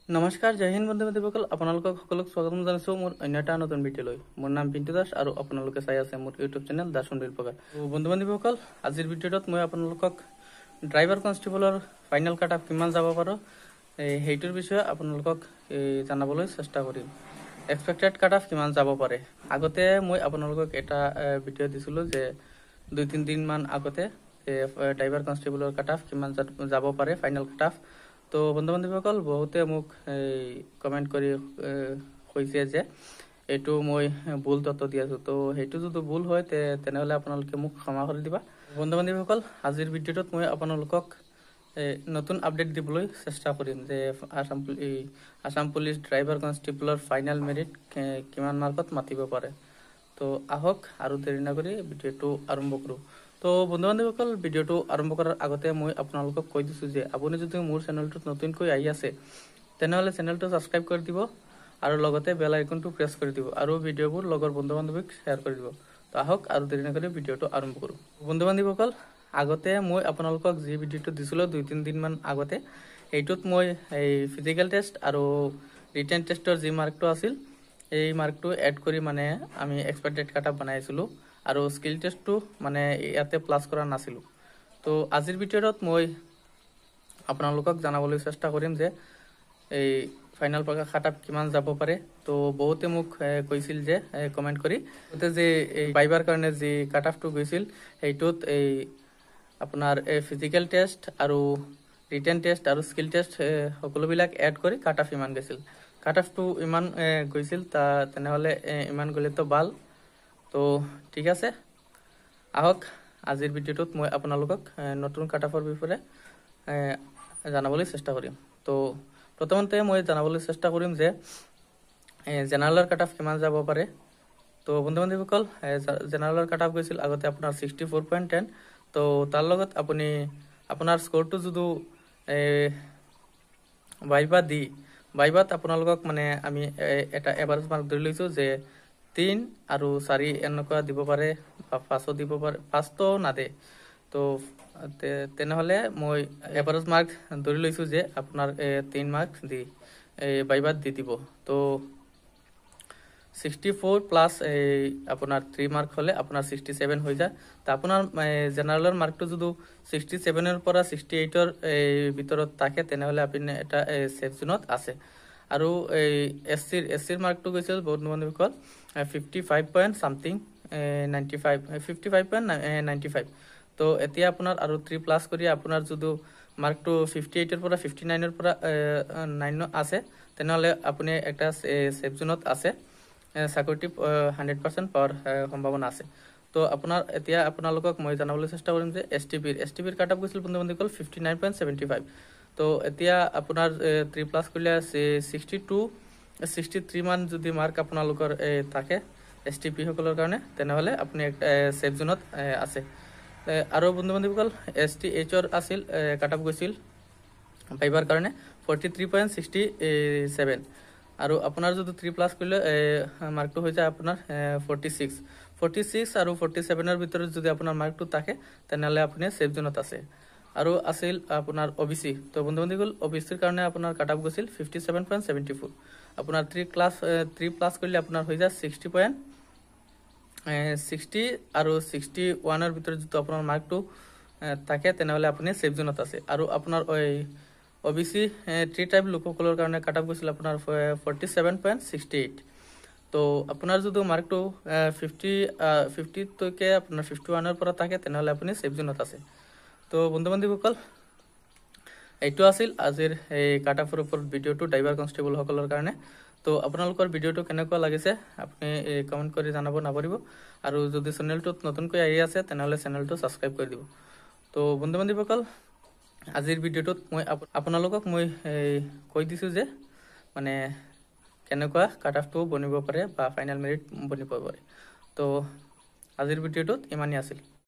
নমস্কাৰ জয় হিন্দ বন্ধু বান্ধৱীসকল আপোনালোকক সকলোক স্বাগতম জনাইছোঁ মোৰ অন্য এটা নতুন ভিডিঅ'লৈ মোৰ নাম পিণ্টু দাস আৰু আপোনালোকে চাই আছে মোৰ ইউটিউব চেনেল দাস সুন্দৰ প্ৰকাশ বন্ধু বান্ধৱীসকল আজিৰ ভিডিঅ'টোত মই আপোনালোকক ড্ৰাইভাৰ কনষ্টেবলৰ ফাইনেল কাট অফ কিমান যাব পাৰো সেইটোৰ বিষয়ে আপোনালোকক জানাবলৈ চেষ্টা কৰিম এক্সপেক্টেড কাট অফ কিমান যাব পাৰে আগতে মই আপোনালোকক এটা ভিডিঅ' দিছিলোঁ যে 2-3 দিন মান আগতে ড্ৰাইভাৰ কনষ্টেবলৰ কাট অফ কিমান যাব পাৰে ফাইনেল কাট অফ তো বন্ধু বান্ধৱীসকল বহুতে মোক কমেণ্ট কৰি কৈছে যে এইটো মই ভুল তথ্য দি আছোঁ তো সেইটো যদি ভুল হয় তেনেহ'লে আপোনালোকে মোক ক্ষমা কৰি দিবা বন্ধু বান্ধৱীসকল আজিৰ ভিডিঅ'টোত মই আপোনালোকক নতুন আপডেট দিবলৈ চেষ্টা কৰিম যে আসাম পুলিচ ড্ৰাইভাৰ কনষ্টেবলৰ ফাইনেল মেৰিট কিমান মাৰ্কত মাতিব পাৰে তো আহক আৰু দেৰি নকৰি ভিডিঅ'টো আৰম্ভ কৰোঁ তো বন্ধু বান্ধৱীসকল ভিডিঅ'টো আৰম্ভ কৰাৰ আগতে মই আপোনালোকক কৈ দিছোঁ যে আপুনি যদি মোৰ চেনেলটোত নতুনকৈ আহি আছে তেনেহ'লে চেনেলটো ছাবস্ক্ৰাইব কৰি দিব আৰু লগতে বেল আইকনটো প্ৰেছ কৰি দিব আৰু ভিডিঅ'বোৰ লগৰ বন্ধু বান্ধৱীক শ্বেয়াৰ কৰি দিব তো আহক আৰু দেৰি নকৰি ভিডিঅ'টো আৰম্ভ কৰোঁ বন্ধু বান্ধৱীসকল আগতে মই আপোনালোকক যি ভিডিঅ'টো দিছিলোঁ 2-3 দিন মান আগতে এইটোত মই এই ফিজিকেল টেষ্ট আৰু ৰিটেন টেষ্টৰ যি মাৰ্কটো আছিল এই মাৰ্কটো এড কৰি মানে আমি এক্সপেক্টেড কাট অফ বনাইছিলোঁ আৰু স্কিল টেষ্টটো মানে ইয়াতে প্লাস কৰা নাছিলোঁ তো আজিৰ ভিডিঅ'ত মই আপোনালোকক জানাবলৈ চেষ্টা কৰিম যে এই ফাইনাল কাট অফ কিমান যাব পাৰে তো বহুতে মোক কৈছিল যে কমেণ্ট কৰি যে এই ভাইভাৰ কাৰণে যি কাট অফটো গৈছিল সেইটোত এই আপোনাৰ ফিজিকেল টেষ্ট আৰু ৰিটেন টেষ্ট আৰু স্কিল টেষ্ট সকলোবিলাক এড কৰি কাট অফ ইমান গৈছিল কাট অফটো ইমান গৈছিল তেনেহ'লে ইমান গ'লেতো ভাল তো ঠিক আছে আহক আজিৰ ভিডিঅ'টোত মই আপোনালোকক নতুন কাট অফৰ বিষয়ে জানাবলৈ চেষ্টা কৰিম তো প্ৰথমতে মই জানাবলৈ চেষ্টা কৰিম যে জেনাৰেলৰ কাট অফ কিমান যাব পাৰে তো বন্ধু বান্ধৱীসকল জেনাৰেলৰ কাট অফ গৈছিল আগতে আপোনাৰ 64.10 তো তাৰ লগত আপুনি আপোনাৰ স্ক'ৰটো যদি ভাইভাত আপোনালোকক মানে আমি এটা এভাৰেজ মাৰ্ক ধৰি লৈছোঁ যে 3 আৰু 4 এনেকুৱা দিব পাৰে বা 5 দিব পাৰে 5তো নাদে তো তেনেহ'লে মই এভাৰেজ মাৰ্ক ধৰি লৈছোঁ যে আপোনাৰ 3 মাৰ্ক দি ভাইভাত দি দিব তো 64 প্লাস আপোনাৰ 3 মাৰ্ক হ'লে আপোনাৰ 67 হৈ যায় তো আপোনাৰ জেনাৰেলৰ মাৰ্কটো যদি 67ৰ পৰা 68ৰ ভিতৰত থাকে তেনেহ'লে আপুনি এটা সেফ জোনত আছে আৰু এছচিৰ মাৰ্কটো গৈছিল বন্ধু বান্ধৱীসকল 55.something 55.95 তো এতিয়া আপোনাৰ আৰু 3 প্লাস কৰি আপোনাৰ যদি মাৰ্কটো 58ৰ পৰা 59ৰ পৰা 9 আছে তেনেহ'লে আপুনি একটা সেফ জোনত আছে চাকৰিটি 100% পাৱাৰ সম্ভাৱনা আছে তো আপোনাৰ এতিয়া আপোনালোকক মই জানাবলৈ চেষ্টা কৰিম যে এছটিপিৰ কাট অফ গৈছিল বন্ধু বান্ধৱীসকল 59.75 তো এতিয়া আপোনাৰ 3 প্লাস কৰিলে 63 মান যদি মাৰ্ক আপোনালোকৰ থাকে এছটিপি সকলৰ কাৰণে তেনেহ'লে আপুনি একটা সেফ জোনত আছে আৰু বন্ধু বান্ধৱীসকল এছটিএইচৰ আছিল কাট অফ গৈছিল ভাইভাৰ কাৰণে 43.67 আৰু আপোনাৰ যদি 3 প্লাস কৰিলে মাৰ্কটো হৈ যায় আপোনাৰ 46 আৰু 47ৰ ভিতৰত যদি আপোনাৰ মাৰ্কটো থাকে তেনেহ'লে আপুনি সেফ জোনত আছে আৰু আছিল আপোনাৰ ওবিসি তো বন্ধু বান্ধৱীসকল ওবিসিৰ কাৰণে আপোনাৰ কাট অফ গৈছিল 57.74 আপোনাৰ 3 প্লাস কৰিলে আপোনাৰ হৈ যায় 60 আৰু 61ৰ ভিতৰত যদি আপোনাৰ মাৰ্কটো থাকে তেনেহ'লে আপুনি সেফ জোনত আছে আৰু আপোনাৰ ওবিসি 3 টাইপ লোকসকলৰ কাৰণে কাট অফ গৈছিল আপোনাৰ 47.68 তো আপোনাৰ যদি মাৰ্কটো 50 তকে আপোনাৰ 51ৰ পৰা থাকে তেনেহ'লে আপুনি সেফ জোনত আছে তো বন্ধু বান্ধৱীসকল এইটো আছিল আজিৰ এই কাট অফৰ ওপৰত ভিডিঅ'টো ড্ৰাইভাৰ কনষ্টেবল সকলৰ কাৰণে তো আপোনালোকৰ ভিডিঅ'টো কেনেকুৱা লাগিছে আপুনি কমেণ্ট কৰি জনাব নাপাহৰিব আৰু যদি চেনেলটোত নতুনকৈ আহি আছে তেনেহ'লে চেনেলটো ছাবস্ক্ৰাইব কৰি দিব তো বন্ধু বান্ধৱীসকল আজিৰ ভিডিঅ'টোত মই আপোনালোকক মই কৈ দিছোঁ যে মানে কেনেকুৱা কাট অফটো বনিব পাৰে বা ফাইনেল মেৰিট বনিব পাৰে তো আজিৰ ভিডিঅ'টোত ইমানেই আছিল